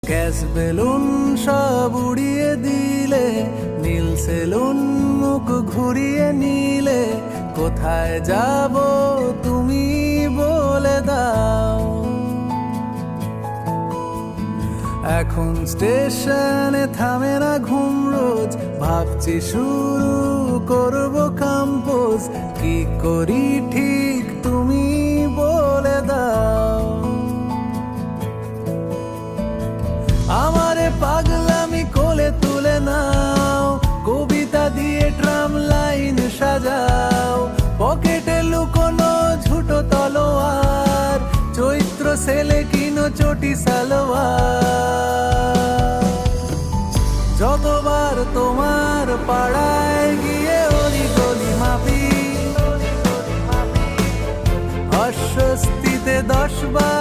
Gas balloon সব উড়িয়ে দিলে, নীল সেলুন মুখ ঘুরিয়ে নিলে, কোথায় যাব তুমি বলে দাও। এখন স্টেশনে থামে না ঘুম রোজ, ভাবছি শুরু করব কম্পোজ। কি করি ঠিক তুমি বলে দাও। আমারে পাগলামি কোলে তুলে নাও, কবিতা দিয়ে ট্রাম লাইন সাজাও। পকেটে লুকোনো ঝুটো তলোয়ার, চৈত্র সেলে কিনো চটি সালোয়ার। যতবার তোমার পাড়ায় গিয়ে অলি গলি মাপি, অস্বস্তিতে 10 বার